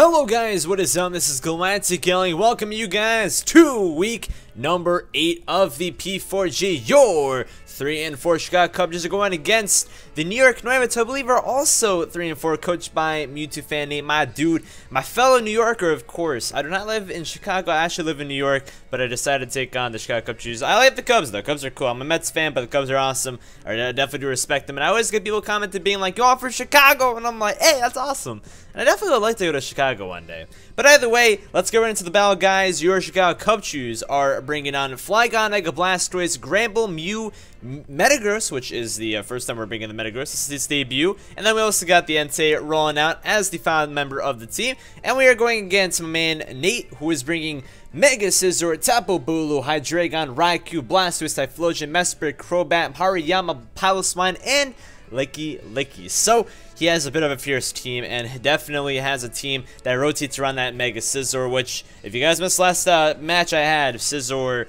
Hello guys, what is up? This is GalacticElliot. Welcome you guys to week number 8 of the P4G. Your 3 and 4 Chicago Cubchoos are going against the New York Noibats, who I believe are also 3 and 4, coached by Mewtwo fan Nate, my dude, my fellow New Yorker, of course. I do not live in Chicago. I actually live in New York, but I decided to take on the Chicago Cubchoos. I like the Cubs though. Cubs are cool. I'm a Mets fan, but the Cubs are awesome. I definitely do respect them, and I always get people commenting being like, "Yo, I'm from Chicago," and I'm like, "Hey, that's awesome." And I definitely would like to go to Chicago one day. But either way, let's get right into the battle, guys. Your Chicago Cubchoos are bringing on Flygon, Mega Blastoise, Gramble, Mew, Metagross, which is the first time we're bringing the Metagross. This is its debut. And then we also got the NPA rolling out as the founding member of the team. And we are going against my man Nate, who is bringing Mega Scizor, Tapu Bulu, Hydreigon, Raikou, Blastoise, Typhlosion, Mesprit, Crobat, Hariyama, Piloswine, and Licky. So he has a bit of a fierce team, and definitely has a team that rotates around that Mega Scizor, which, if you guys missed last match I had, Scizor,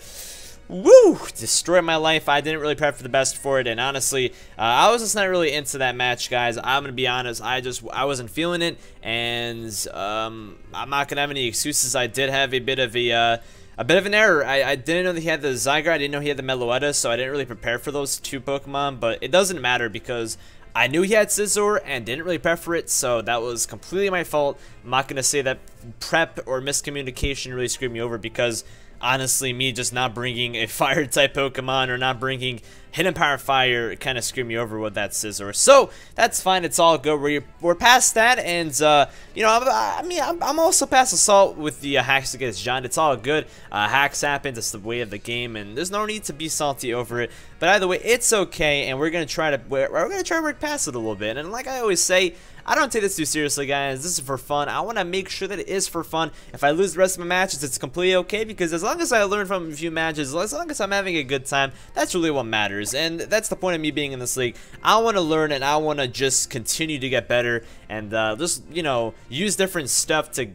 woo, destroyed my life. I didn't really prep for the best for it, and honestly, I was just not really into that match, guys. I'm gonna be honest, I wasn't feeling it, and I'm not gonna have any excuses. I did have a bit of an error. I didn't know that he had the Zygarde, I didn't know he had the Meloetta, so I didn't really prepare for those two Pokemon, but it doesn't matter because I knew he had Scizor and didn't really prep for it, so that was completely my fault. I'm not going to say that prep or miscommunication really screwed me over because, honestly, me just not bringing a Fire-type Pokemon or not bringing Hidden Power Fire kind of screwed me over with that Scizor. So, that's fine. It's all good. We're past that, and, you know, I'm also past Assault with the hacks against John. It's all good. Hacks happen. It's the way of the game, and there's no need to be salty over it. But either way, it's okay, and we're going to try to work past it a little bit. And like I always say, I don't take this too seriously, guys. This is for fun. I want to make sure that it is for fun. If I lose the rest of my matches, it's completely okay, because as long as I learn from a few matches, as long as I'm having a good time, that's really what matters. And that's the point of me being in this league. I want to learn, and I want to just continue to get better, and just, you know, use different stuff to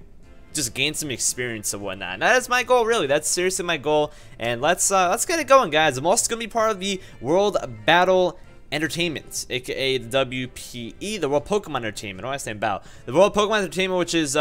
just gain some experience and whatnot. And that is my goal, really. That's seriously my goal. And let's get it going, guys. I'm also gonna be part of the World Battle Entertainment, aka the WPE, the World Pokemon Entertainment. What am I saying about the World Pokemon Entertainment, which is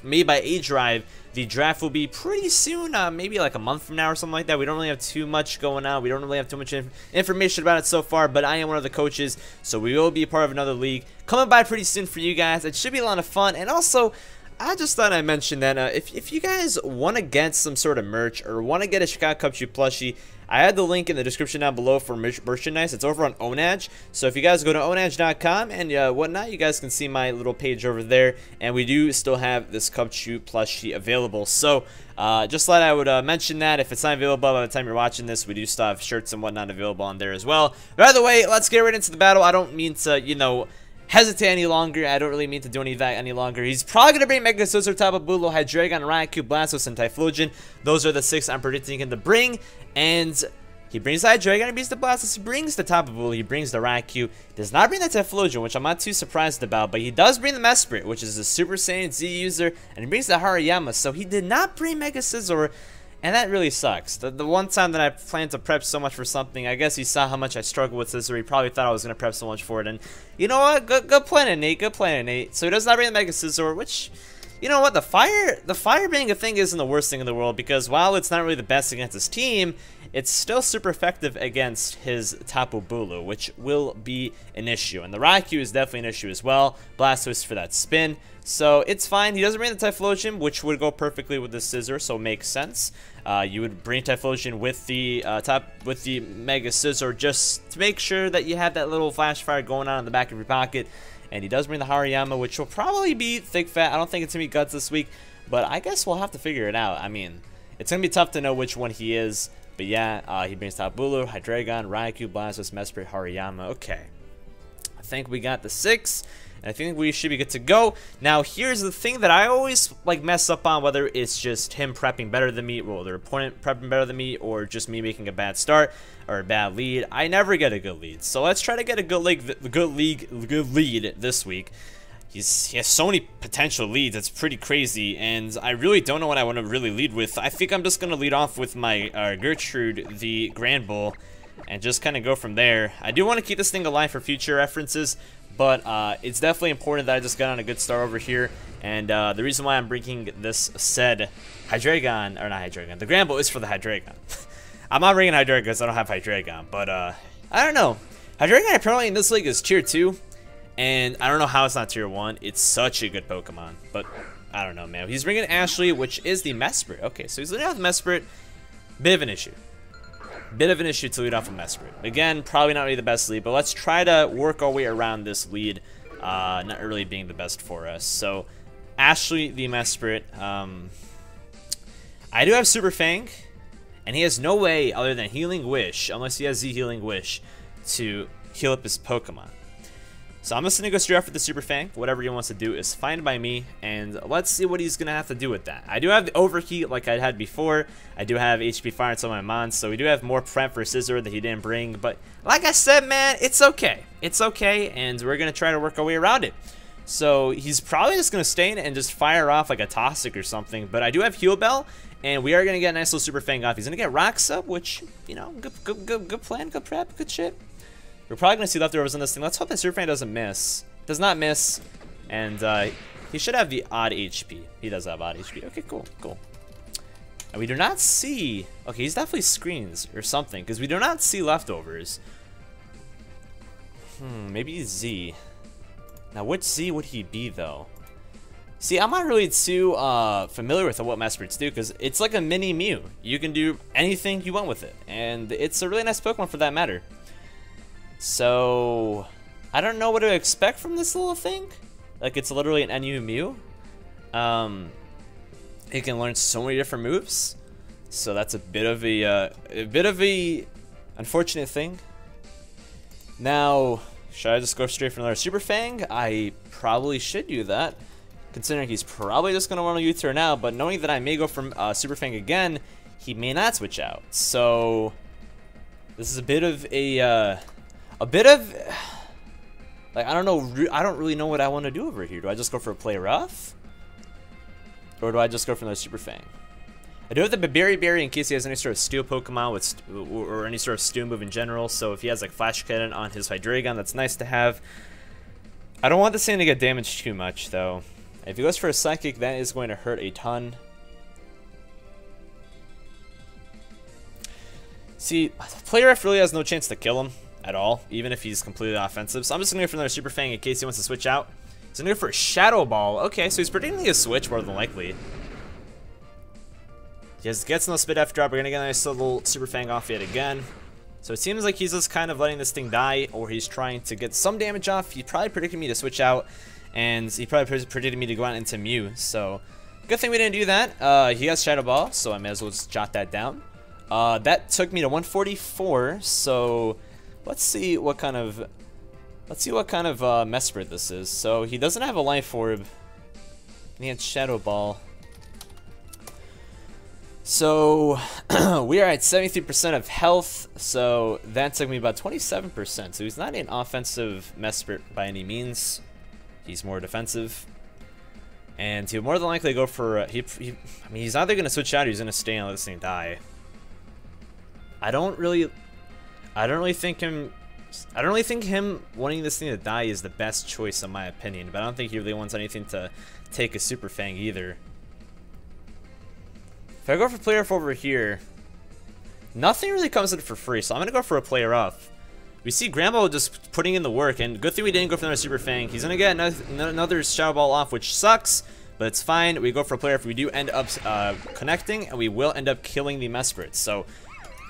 made by A-Drive. The draft will be pretty soon, maybe like a month from now or something like that. We don't really have too much going on. We don't really have too much information about it so far, but I am one of the coaches, so we will be part of another league coming by pretty soon for you guys. It should be a lot of fun. And also, I just thought I'd mention that if you guys want to get some sort of merch or want to get a Chicago Cubchoos plushie, I had the link in the description down below for merchandise. It's over on Onage. So if you guys go to onage.com and whatnot, you guys can see my little page over there. And we do still have this Cubchoos plushie available. So just thought I would mention that. If it's not available by the time you're watching this, we do still have shirts and whatnot available on there as well. But either way, let's get right into the battle. I don't mean to, you know, hesitate any longer. I don't really mean to do any of that any longer. He's probably going to bring Mega Scizor, Tapu Bulu, Hydreigon, Raikou, Blastoise, and Typhlosion. Those are the 6 I'm predicting him to bring. And he brings the Hydreigon, he brings the Blastoise, he brings the Tapu Bulu, he brings the Raikou. Does not bring the Typhlosion, which I'm not too surprised about. But he does bring the Mesprit, which is a Super Saiyan Z user. And he brings the Hariyama. So he did not bring Mega Scizor. And that really sucks. The one time that I planned to prep so much for something, I guess he saw how much I struggled with Scizor. He probably thought I was going to prep so much for it. And you know what? Good planning, Nate. Good planning, Nate. So he does not bring the Mega Scizor, which, you know what? The fire being a thing isn't the worst thing in the world, because while it's not really the best against his team, it's still super effective against his Tapu Bulu, which will be an issue. And the Raikou is definitely an issue as well. Blastoise for that spin. So it's fine. He doesn't bring the Typhlosion, which would go perfectly with the Scizor, so it makes sense. You would bring Typhlosion with the Mega Scizor just to make sure that you have that little flash fire going on in the back of your pocket. And he does bring the Hariyama, which will probably be thick fat. I don't think it's gonna be Guts this week, but I guess we'll have to figure it out. I mean, it's gonna be tough to know which one he is. But yeah, he brings Tapu Bulu, Hydreigon, Raikou, Blastoise, Mesprit, Hariyama. Okay, I think we got the 6. And I think we should be good to go. Now, here's the thing that I always like mess up on, whether it's just him prepping better than me, or their opponent prepping better than me, or just me making a bad start or a bad lead. I never get a good lead. So let's try to get a good lead this week. He has so many potential leads. It's pretty crazy, and I really don't know what I want to really lead with. I think I'm just going to lead off with my Gertrude, the Grand Bull, and just kind of go from there. I do want to keep this thing alive for future references, But it's definitely important that I just got on a good start over here. And the reason why I'm bringing this said Hydreigon, or not Hydreigon, the Granbull is for the Hydreigon. I'm not bringing Hydreigon because I don't have Hydreigon, but I don't know. Hydreigon apparently in this league is tier 2, and I don't know how it's not tier 1. It's such a good Pokemon, but I don't know, man. He's bringing Ashley, which is the Mesprit. Okay, so he's leading off Mesprit. Bit of an issue. Bit of an issue to lead off a Mesprit. Again, probably not really the best lead, but let's try to work our way around this lead, not really being the best for us. So, Ashley, the Mesprit. I do have Super Fang, and he has no way other than Healing Wish, unless he has the Healing Wish, to heal up his Pokemon. So I'm just going to go straight off with the Super Fang. Whatever he wants to do is fine by me, and let's see what he's going to have to do with that. I do have the Overheat like I had before. I do have HP Fire on some of my Mons, so we do have more prep for Scizor that he didn't bring. But like I said, man, it's okay. It's okay, and we're going to try to work our way around it. So he's probably just going to stay in and just fire off like a Toxic or something. But I do have Heal Bell, and we are going to get a nice little Super Fang off. He's going to get Rock Sub, which, you know, good plan, good prep, good shit. We're probably going to see leftovers on this thing. Let's hope that Super Fang doesn't miss. Does not miss. And he should have the odd HP. He does have odd HP. Okay, cool, cool. And we do not see... Okay, he's definitely screens or something, because we do not see leftovers. Maybe Z. Now, which Z would he be, though? See, I'm not really too familiar with what Mesprits do, because it's like a mini Mew. You can do anything you want with it, and it's a really nice Pokemon for that matter. So, I don't know what to expect from this little thing. Like, it's literally an NU Mew. It can learn so many different moves, so that's a bit of a unfortunate thing. Now, should I just go straight for another Super Fang? I probably should do that, considering he's probably just gonna want to U-turn now. But knowing that I may go from Super Fang again, he may not switch out. So this is a bit of like, I don't know. I don't really know what I want to do over here. Do I just go for a Play Rough? Or do I just go for another Super Fang? I do have the Berry in case he has any sort of Steel Pokemon with or any sort of Steel move in general. So if he has like Flash Cannon on his Hydreigon, that's nice to have. I don't want this thing to get damaged too much, though. If he goes for a Psychic, that is going to hurt a ton. See, Play Rough really has no chance to kill him at all, even if he's completely offensive. So I'm just going to go for another Super Fang in case he wants to switch out. He's going to go for a Shadow Ball. Okay, so he's predicting a switch more than likely. He gets no Spit F drop. We're going to get a nice little Super Fang off yet again. So it seems like he's just kind of letting this thing die, or he's trying to get some damage off. He probably predicted me to switch out, and he probably predicted me to go out into Mew. So good thing we didn't do that. He has Shadow Ball, so I may as well just jot that down. That took me to 144, so let's see what kind of Mesprit this is. So he doesn't have a Life Orb. He had Shadow Ball. So we are at 73% of health. So that took me about 27%. So he's not an offensive Mesprit by any means. He's more defensive. And he'll more than likely go for I mean, he's either going to switch out or he's going to stay and let this thing die. I don't really think him wanting this thing to die is the best choice in my opinion, but I don't think he really wants anything to take a Super Fang either. If I go for Play Rough over here, nothing really comes in for free, so I'm gonna go for a Play Rough. We see Granbull just putting in the work, and good thing we didn't go for another Super Fang. He's gonna get another Shadow Ball off, which sucks, but it's fine. We go for a Play Rough. We do end up connecting, and we will end up killing the Mesprit. So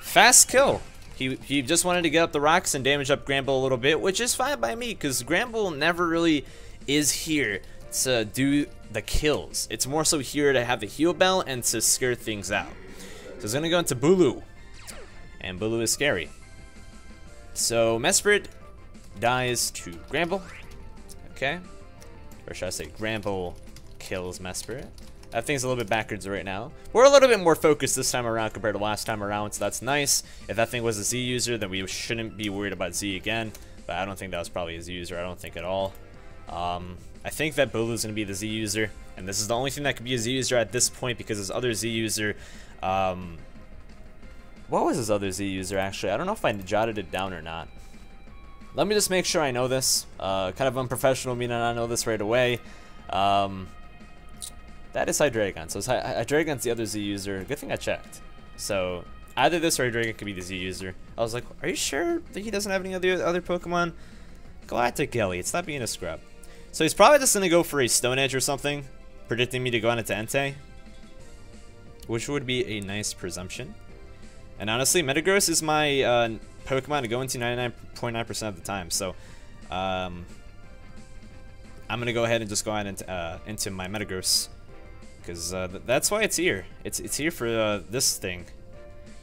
fast kill. He just wanted to get up the rocks and damage up Granbull a little bit, which is fine by me, because Granbull never really is here to do the kills. It's more so here to have the Heal Bell and to scare things out. So he's going to go into Bulu, and Bulu is scary. So Mesprit dies to Granbull. Okay. Or should I say Granbull kills Mesprit. That thing's a little bit backwards right now. We're a little bit more focused this time around compared to last time around, so that's nice. If that thing was a Z user, then we shouldn't be worried about Z again. But I don't think that was probably a Z user. I don't think at all. I think that Bulu's going to be the Z user. And this is the only thing that could be a Z user at this point, because his other Z user... what was his other Z user, actually? I don't know if I jotted it down or not. Let me just make sure I know this. Kind of unprofessional of me to not know this right away. That is Hydreigon. So Hydreigon's the other Z user. Good thing I checked. So either this or Hydreigon could be the Z user. I was like, are you sure that he doesn't have any other Pokemon? GalacticElliot. Stop being a scrub. So he's probably just going to go for a Stone Edge or something, predicting me to go on into Entei, which would be a nice presumption. And honestly, Metagross is my Pokemon to go into 99.9% of the time. So I'm going to go ahead and just go on into my Metagross, because that's why it's here. It's here for this thing.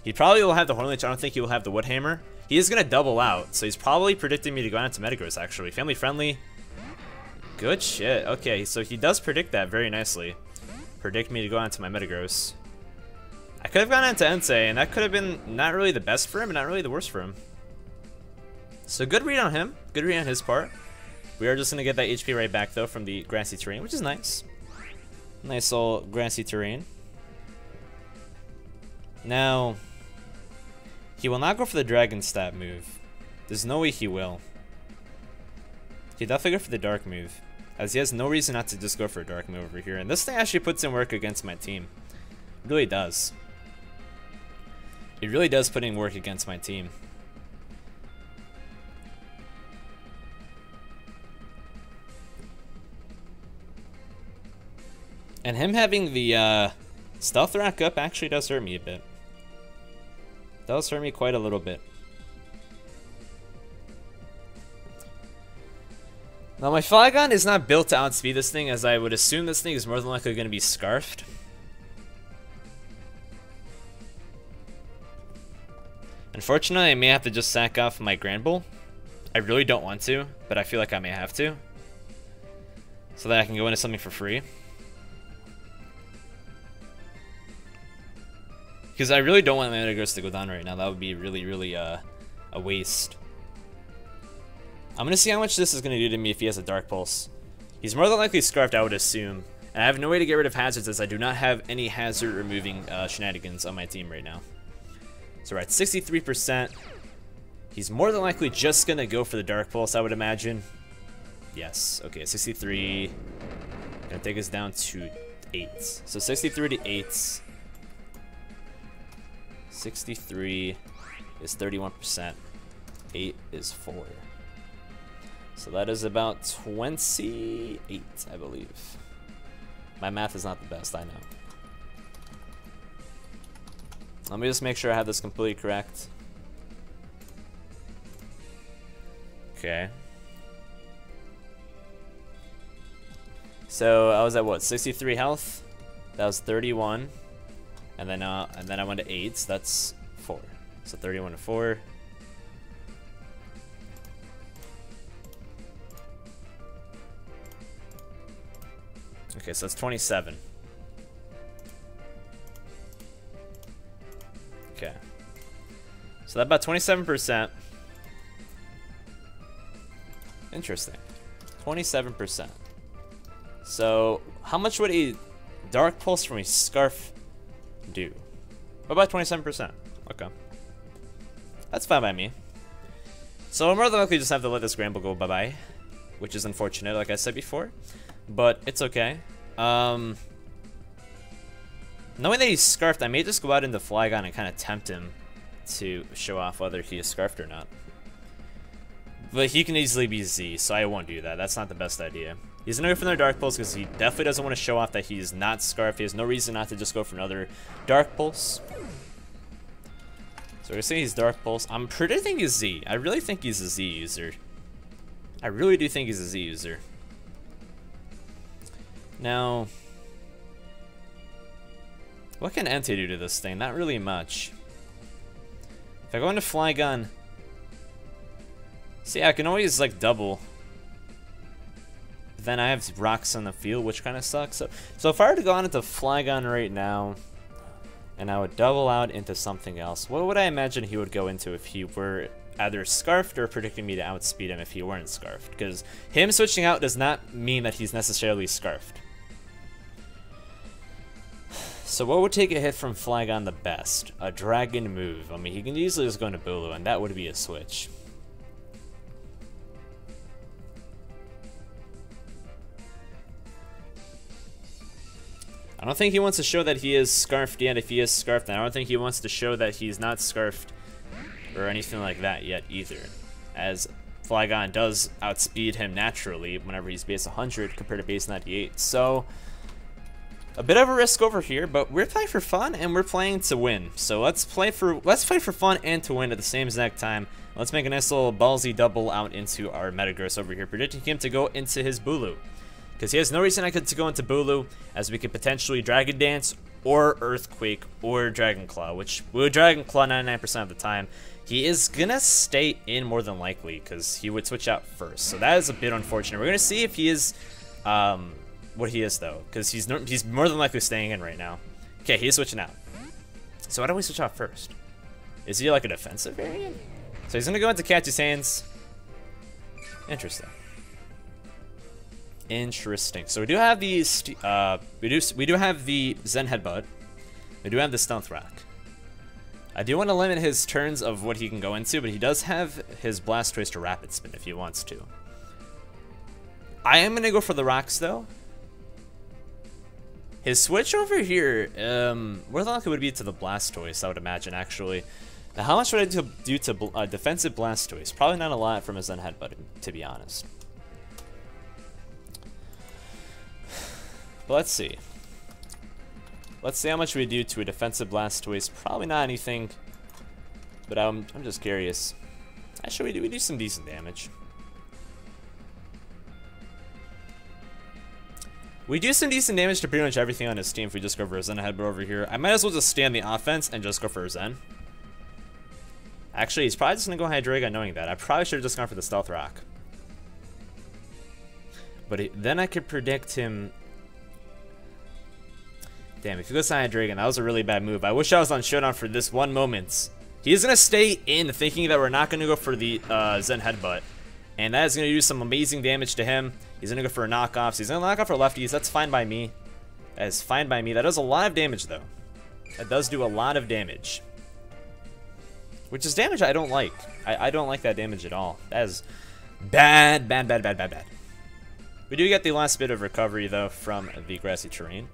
He probably will have the Hornleech. I don't think he will have the Wood Hammer. He is going to double out, so he's probably predicting me to go on into Metagross, actually. Family friendly. Good shit. Okay, so he does predict that very nicely. Predict me to go on to my Metagross. I could have gone into Entei, and that could have been not really the best for him, and not really the worst for him. So good read on him. Good read on his part. We are just going to get that HP right back, though, from the grassy terrain, which is nice. Nice old grassy terrain. Now, he will not go for the Dragon Stab move. There's no way he will. He'll definitely go for the Dark move, as he has no reason not to just go for a Dark move over here. And this thing actually puts in work against my team. It really does. It really does put in work against my team. And him having the Stealth Rock up actually does hurt me a bit. Does hurt me quite a little bit. Now my Flygon is not built to outspeed this thing, as I would assume this thing is more than likely going to be Scarfed. Unfortunately, I may have to just sack off my Granbull. I really don't want to, but I feel like I may have to, so that I can go into something for free. Because I really don't want my Metagross to go down right now. That would be really a waste. I'm going to see how much this is going to do to me if he has a Dark Pulse. He's more than likely Scarfed, I would assume. And I have no way to get rid of hazards, as I do not have any hazard removing shenanigans on my team right now. So we're at 63%. He's more than likely just going to go for the Dark Pulse, I would imagine. Yes. Okay, 63. Going to take us down to 8. So 63 to 8. 63 is 31%. 8 is 4. So that is about 28, I believe. My math is not the best, I know. Let me just make sure I have this completely correct. Okay. So I was at what, 63 health? That was 31. And then I went to 8, so that's 4. So 31 to 4. Okay, so that's 27. Okay. So that about 27%. Interesting. 27%. So how much would a Dark Pulse from a Scarf do? About 27%. Okay. That's fine by me. So I'm more than likely just have to let this Granbull go bye-bye, which is unfortunate, like I said before. But it's okay. Knowing that he's Scarfed, I may just go out into Flygon and kind of tempt him to show off whether he is Scarfed or not. But he can easily be Z, so I won't do that. That's not the best idea. He's going to go for another Dark Pulse because he definitely doesn't want to show off that he's not Scarfed. He has no reason not to just go for another Dark Pulse. So we're going to say he's Dark Pulse. I'm predicting he's Z. I really think he's a Z user. I really do think he's a Z user. Now, what can Entei do to this thing? Not really much. If I go into Flygon, see, I can always like double. But then I have rocks on the field, which kind of sucks. So if I were to go on into Flygon right now, and I would double out into something else, what would I imagine he would go into if he were either Scarfed or predicting me to outspeed him if he weren't Scarfed? Because him switching out does not mean that he's necessarily Scarfed. So what would take a hit from Flygon the best? A Dragon move. I mean, he can easily just go into Bulu, and that would be a switch. I don't think he wants to show that he is scarfed yet. If he is scarfed, then I don't think he wants to show that he's not scarfed or anything like that yet either. As Flygon does outspeed him naturally whenever he's base 100 compared to base 98. So a bit of a risk over here, but we're playing for fun and we're playing to win. So let's play for fun and to win at the same exact time. Let's make a nice little ballsy double out into our Metagross over here, predicting him to go into his Bulu. Because he has no reason to go into Bulu, as we could potentially Dragon Dance or Earthquake or Dragon Claw, which we would Dragon Claw 99% of the time. He is gonna stay in more than likely because he would switch out first. So that is a bit unfortunate. We're gonna see if he is what he is though, because he's more than likely staying in right now. Okay, he is switching out. So why don't we switch out first? Is he like a defensive variant? So he's gonna go into Catch His Hands. Interesting. Interesting. So we do have these. We do have the Zen Headbutt. We do have the Stealth Rock. I do want to limit his turns of what he can go into, but he does have his Blastoise to Rapid Spin if he wants to. I am gonna go for the rocks though. His switch over here, more than likely would be to the Blastoise, I would imagine actually. Now, how much would I do to defensive Blastoise? Probably not a lot from his Zen Headbutt, to be honest. But let's see. Let's see how much we do to a defensive Blastoise. Probably not anything, but I'm just curious. Actually, we do some decent damage. We do some decent damage to pretty much everything on his team if we just go for a Zen Headbutt over here. I might as well just stay on the offense and just go for a Zen. Actually, he's probably just going to go Hydreigon knowing that. I probably should have just gone for the Stealth Rock. But then I could predict him. Damn, if he goes Hydreigon, that was a really bad move. I wish I was on Showdown for this one moment. He's going to stay in thinking that we're not going to go for the Zen Headbutt. And that is going to do some amazing damage to him. He's going to go for knockoffs. He's going to knock off for lefties. That's fine by me. That is fine by me. That does a lot of damage, though. That does do a lot of damage. Which is damage I don't like. I don't like that damage at all. That is bad, bad, bad, bad, bad, bad. We do get the last bit of recovery, though, from the grassy terrain.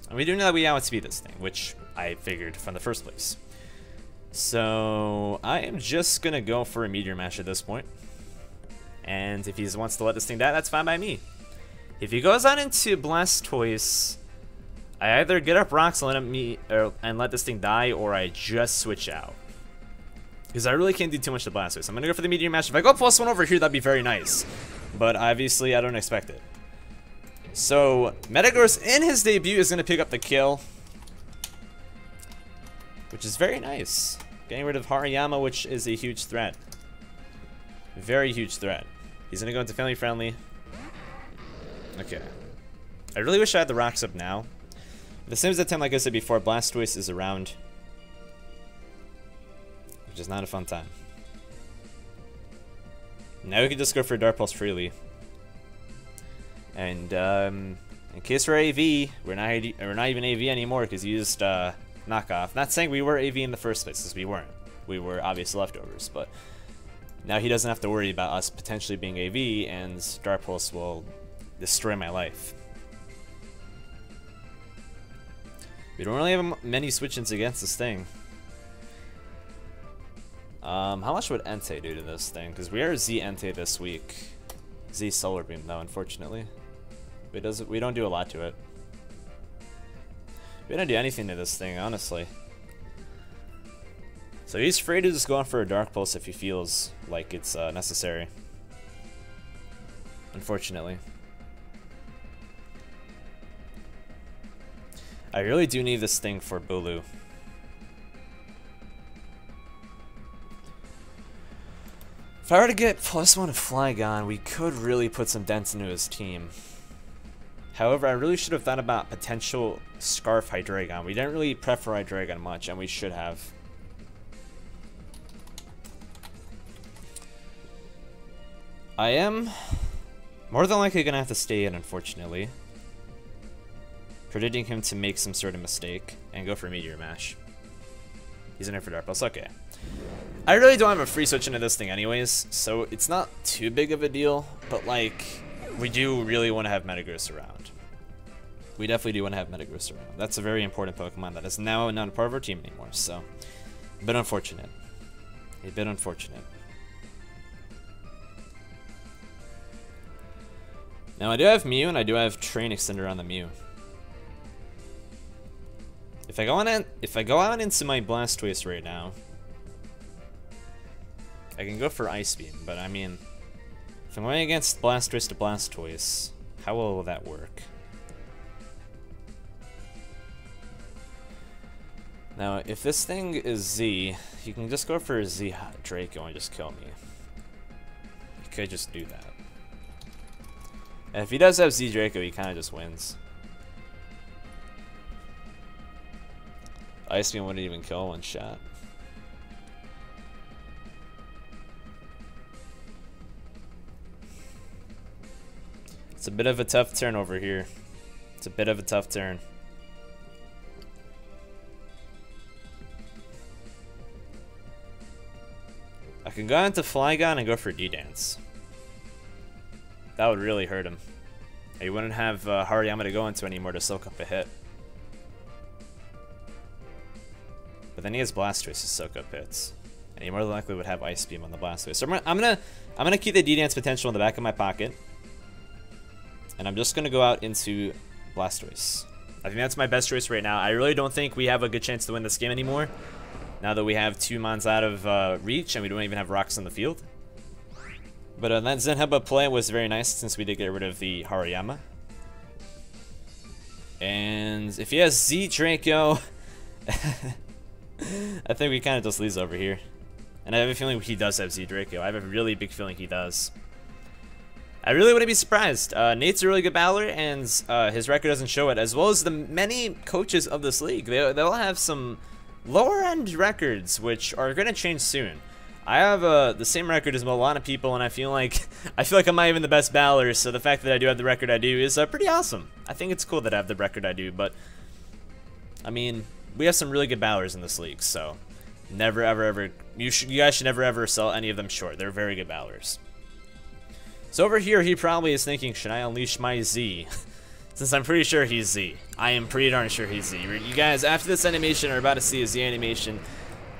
And we do know that we outspeed this thing, which I figured from the first place. So I am just going to go for a Meteor Mash at this point. And if he wants to let this thing die, that's fine by me. If he goes on into Blastoise, I either get up rocks and let this thing die, or I just switch out. Because I really can't do too much to Blastoise. I'm going to go for the Meteor Mash. If I go +1 over here, that'd be very nice. But obviously, I don't expect it. So, Metagross in his debut is going to pick up the kill. Which is very nice. Getting rid of Hariyama, which is a huge threat. Very huge threat. He's going to go into Family Friendly. Okay. I really wish I had the rocks up now. At the same time, like I said before, Blastoise is around. Which is not a fun time. Now we can just go for Dark Pulse freely. And in case we're AV, we're not even AV anymore because you used knockoff. Not saying we were AV in the first place, because we weren't. We were obvious leftovers, but now he doesn't have to worry about us potentially being AV, and Dark Pulse will destroy my life. We don't really have many switch-ins against this thing. How much would Entei do to this thing? Because we are Z Entei this week. Z Solar Beam, though, unfortunately. We don't do a lot to it. We don't do anything to this thing, honestly. So he's free to just go on for a Dark Pulse if he feels like it's necessary. Unfortunately. I really do need this thing for Bulu. If I were to get +1 to Flygon, we could really put some dents into his team. However, I really should have thought about potential Scarf Hydreigon. We didn't really prefer Hydreigon much, and we should have. I am more than likely going to have to stay in, unfortunately. Predicting him to make some sort of mistake and go for Meteor Mash. He's in there for Dark Pulse. Okay. I really don't have a free switch into this thing anyways, so it's not too big of a deal, but like, we do really want to have Metagross around. we definitely do want to have Metagross around. That's a very important Pokemon that is now not a part of our team anymore, so a bit unfortunate. A bit unfortunate. Now I do have Mew, and I do have Train Extender on the Mew. If I go out into my Blastoise right now, I can go for Ice Beam, but I mean, if I'm going against Blastoise to Blastoise, how well will that work? Now, if this thing is Z, you can just go for a Z Draco and just kill me. You could just do that. And if he does have Z Draco, he kind of just wins. Ice Beam wouldn't even kill one shot. It's a bit of a tough turn over here. It's a bit of a tough turn. I can go into Flygon and go for D-Dance. That would really hurt him. He wouldn't have Hariyama to go into anymore to soak up a hit. But then he has Blastoise to soak up hits. And he more than likely would have Ice Beam on the Blastoise. So I'm gonna keep the D-Dance potential in the back of my pocket. And I'm just gonna go out into Blastoise. I think that's my best choice right now. I really don't think we have a good chance to win this game anymore. Now that we have 2 Mons out of reach and we don't even have rocks on the field. But that Zen Headbutt play was very nice since we did get rid of the Hariyama. And if he has Z Draco, I think we kind of just lose over here. And I have a feeling he does have Z Draco. I have a really big feeling he does. I really wouldn't be surprised. Nate's a really good battler, and his record doesn't show it, as well as the many coaches of this league. They'll have some lower-end records, which are going to change soon. I have the same record as a lot of people, and I feel like I'm not even the best battler. So the fact that I do have the record I do is pretty awesome. I think it's cool that I have the record I do, but I mean, we have some really good battlers in this league, so never ever you guys should never ever sell any of them short. They're very good battlers. So over here, he probably is thinking, should I unleash my Z? Since I'm pretty sure he's Z. I am pretty darn sure he's Z. You guys, after this animation, are about to see a Z animation.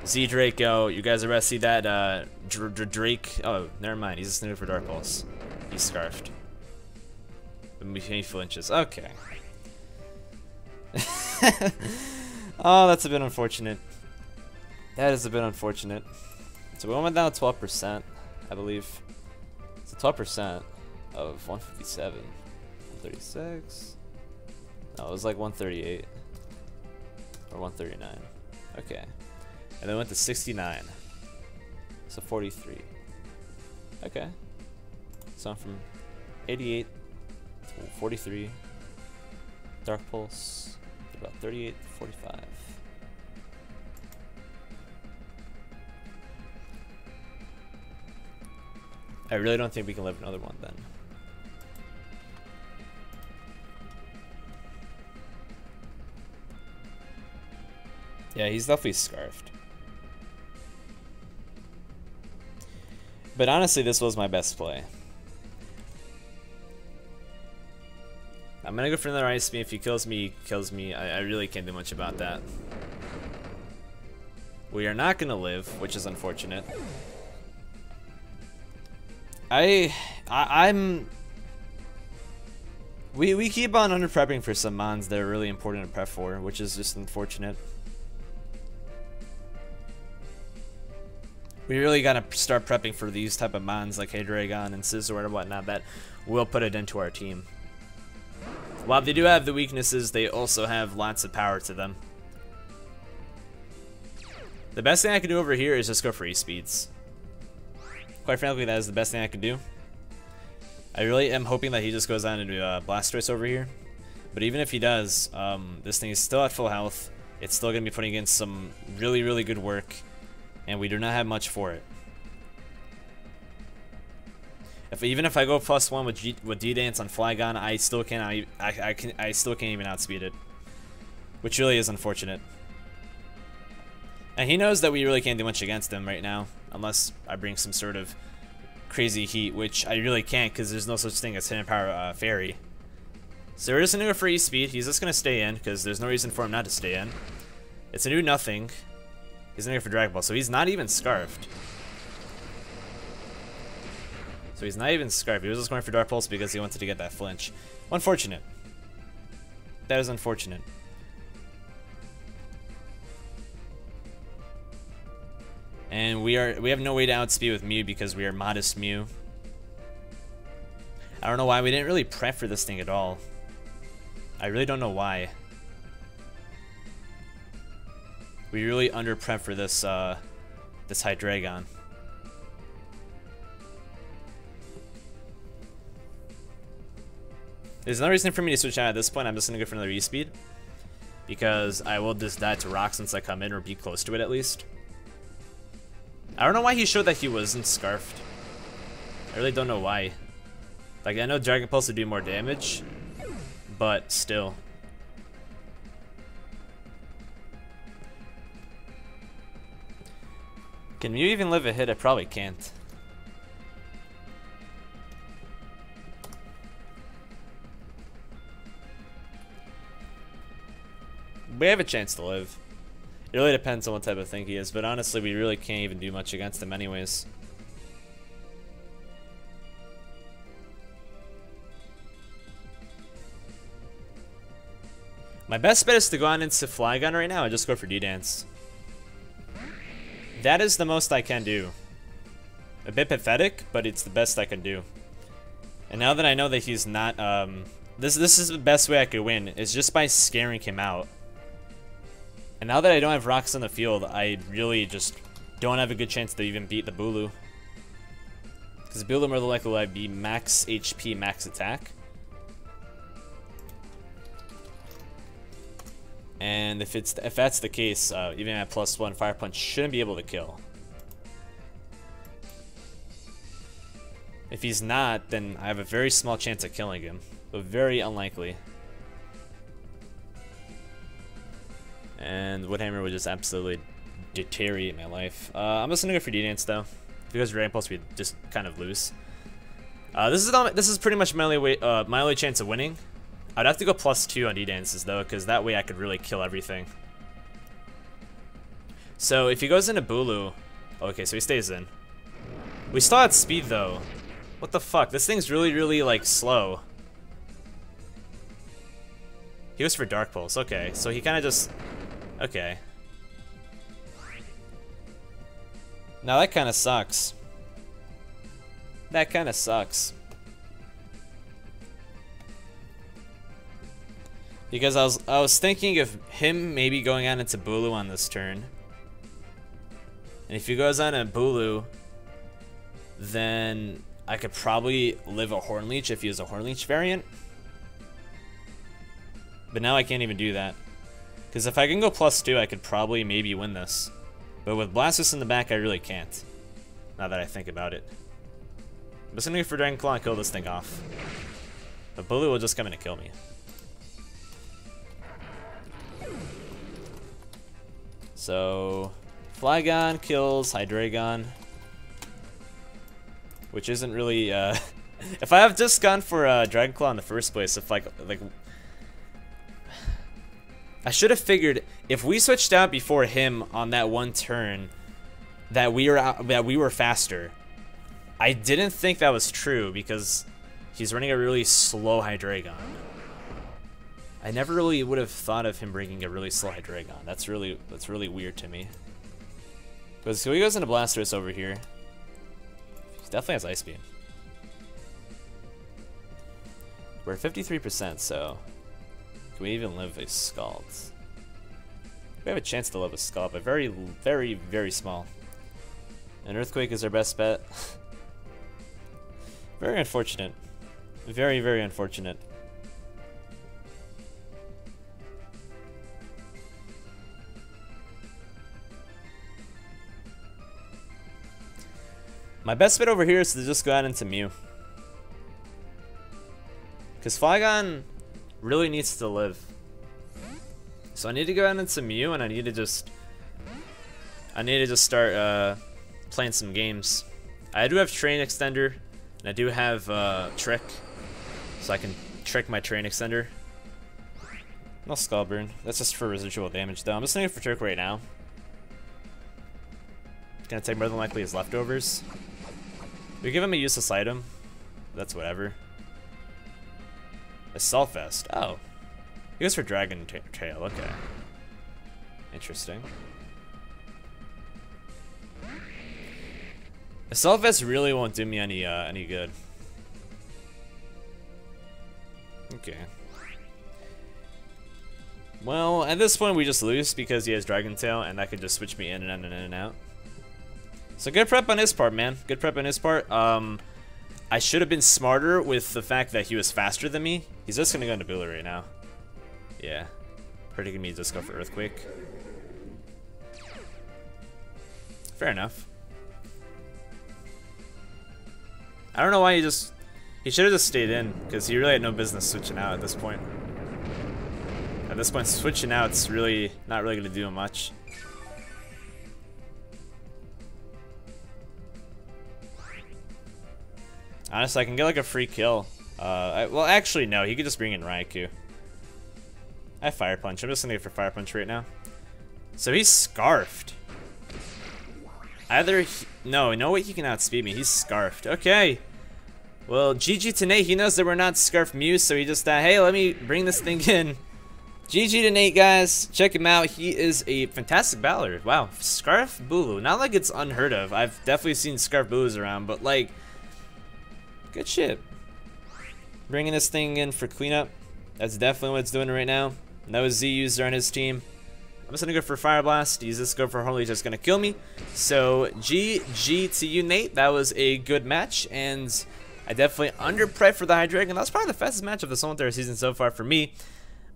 Z Draco. You guys are about to see that Drake. Oh, never mind. He's just new for Dark Pulse. He's scarfed. He flinches. Okay. Oh, that's a bit unfortunate. That is a bit unfortunate. So we went down 12%, I believe. It's 12% of 157. 136. No, it was like 138 or 139. Okay. And then went to 69. So 43. Okay. So I'm from 88 to 43. Dark Pulse. About 38 to 45. I really don't think we can live another one then. Yeah, he's definitely scarfed. But honestly, this was my best play. I'm gonna go for another Ice Beam. If he kills me, he kills me. I really can't do much about that. We are not gonna live, which is unfortunate. We keep on under prepping for some mons that are really important to prep for, which is just unfortunate. We really gotta start prepping for these type of mons like Hydreigon and Scizor and whatnot that will put it into our team. While they do have the weaknesses, they also have lots of power to them. The best thing I can do over here is just go for E-Speeds. Quite frankly, that is the best thing I can do. I really am hoping that he just goes on into Blastoise over here. But even if he does, this thing is still at full health. It's still going to be putting in some really, really good work. And we do not have much for it. Even if I go +1 with D-Dance on Flygon, I still can't even outspeed it, which really is unfortunate. And he knows that we really can't do much against him right now, unless I bring some sort of crazy heat, which I really can't because there's no such thing as Hidden Power Fairy. So we're just gonna go for E-Speed. He's just gonna stay in, because there's no reason for him not to stay in. It's a new nothing. He's gonna go for Dragon Ball, so he's not even scarfed. So he's not even scarfed. He was just going for Dark Pulse because he wanted to get that flinch. Unfortunate. That is unfortunate. And we have no way to outspeed with Mew because we are modest Mew. I don't know why we didn't really prep for this thing at all. I really don't know why. We really under prep for this this Hydreigon. There's no reason for me to switch out at this point. I'm just gonna go for another E-Speed because I will just die to Rock since I come in, or be close to it at least. I don't know why he showed that he wasn't scarfed. I really don't know why. Like, I know Dragon Pulse would do more damage, but still. Can Mew even live a hit? I probably can't. We have a chance to live. It really depends on what type of thing he is, but honestly, we really can't even do much against him anyways. My best bet is to go on into Flygon right now and just go for D-Dance. That is the most I can do. A bit pathetic, but it's the best I can do. And now that I know that he's not, this is the best way I could win, is just by scaring him out. And now that I don't have rocks on the field, I really just don't have a good chance to even beat the Bulu. Because Bulu more than likely will be max HP, max attack. And if that's the case, even at +1, Fire Punch shouldn't be able to kill. If he's not, then I have a very small chance of killing him, but very unlikely. And Woodhammer would just absolutely deteriorate my life. I'm just gonna go for D-Dance though, because Dragon Pulse we just kind of lose. This is pretty much my only chance of winning. I'd have to go +2 on D-Dances though, because that way I could really kill everything. So if he goes into Bulu, okay, so he stays in. We still had speed though. What the fuck? This thing's really like slow. He goes for Dark Pulse. Okay, so he kind of just. Okay. Now that kind of sucks. That kind of sucks. Because I was thinking of him maybe going on into Bulu on this turn. And if he goes on a Bulu, then I could probably live a Horn Leech if he was a Horn Leech variant. But now I can't even do that. Because if I can go +2, I could probably maybe win this. But with Blastoise in the back, I really can't. Now that I think about it. I'm just gonna go for Dragon Claw and kill this thing off. But Bulu will just come in and kill me. So, Flygon kills Hydreigon. Which isn't really, if I have just gone for Dragon Claw in the first place, if like I should have figured if we switched out before him on that one turn that we were faster. I didn't think that was true because he's running a really slow Hydreigon. I never really would have thought of him bringing a really slow Hydreigon. That's really weird to me. Because so he goes into Blastoise over here. He definitely has Ice Beam. We're at 53%, so can we even live a Scald? We have a chance to live a Scald, but very small. And Earthquake is our best bet. Very unfortunate. Very unfortunate. My best bet over here is to just go out into Mew. Because Flygon really needs to live. So I need to go out into Mew and I need to just start playing some games. I do have Train Extender and I do have Trick. So I can trick my train extender. No skull burn. That's just for residual damage though. I'm just looking for trick right now. Gonna take more than likely his leftovers. We give him a useless item. That's whatever. Assault vest. Oh. He goes for dragon tail. Okay. Interesting. Assault vest really won't do me any good. Okay. Well, at this point we just lose because he has dragon tail, and that could just switch me in and out and in and out. So good prep on his part, man. Good prep on his part. I should have been smarter with the fact that he was faster than me. He's just gonna go into Bula right now. Yeah. Predicting me to just go for Earthquake. Fair enough. I don't know why he should have just stayed in, because he really had no business switching out at this point. At this point, switching out's really not really gonna do him much. Honestly, I can get like a free kill. Well, actually, no. He could just bring in Raikou. I have Fire Punch. I'm just gonna go for Fire Punch right now. So he's Scarfed. No way he can outspeed me. He's Scarfed. Okay. Well, GG to Nate. He knows that we're not Scarf Mew, so he just hey, let me bring this thing in. GG to Nate, guys. Check him out. He is a fantastic battler. Wow, Scarf Bulu. Not like it's unheard of. I've definitely seen Scarf Bulus around, but like, good shit. Bringing this thing in for cleanup. That's definitely what it's doing right now. No Z user on his team. I'm just gonna go for Fire Blast. He's just go for Holy, just gonna kill me. So GG to you, Nate. That was a good match, and I definitely underprepped for the Hydreigon. That was probably the fastest match of this whole entire season so far for me.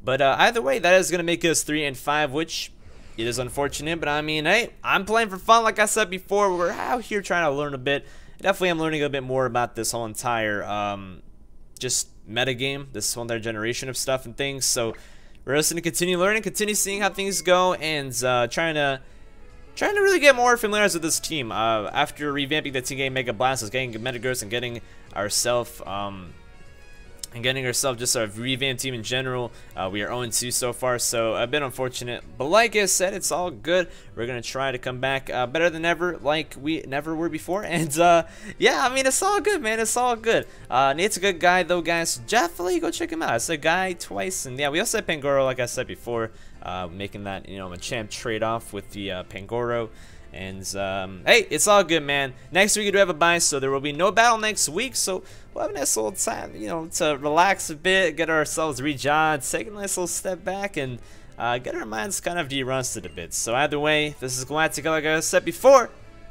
But either way, that is gonna make us 3-5, which it is unfortunate. But I mean, hey, I'm playing for fun, like I said before. We're out here trying to learn a bit. Definitely, I'm learning a bit more about this whole entire just metagame, this whole entire generation of stuff and things. So we're just gonna continue learning, continue seeing how things go, and trying to really get more familiarized with this team. After revamping the team game Mega Blast, is getting Metagross and getting ourselves just a revamped team in general. We are 0-2 so far, so a bit unfortunate. But like I said, it's all good. We're going to try to come back better than ever, like we never were before. And yeah, I mean, it's all good, man. It's all good. Nate's a good guy, though, guys. Definitely go check him out. It's a guy twice. And yeah, we also had Pangoro, like I said before, making that, Machamp trade-off with the Pangoro. And hey, it's all good, man. Next week we do have a bye, so there will be no battle next week. So we'll have a nice little time, to relax a bit, get ourselves rejogged, take a nice little step back, and get our minds kind of de-rusted a bit. So either way, this is GalacticElliot, like I said before,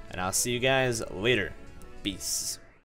and I'll see you guys later. Peace.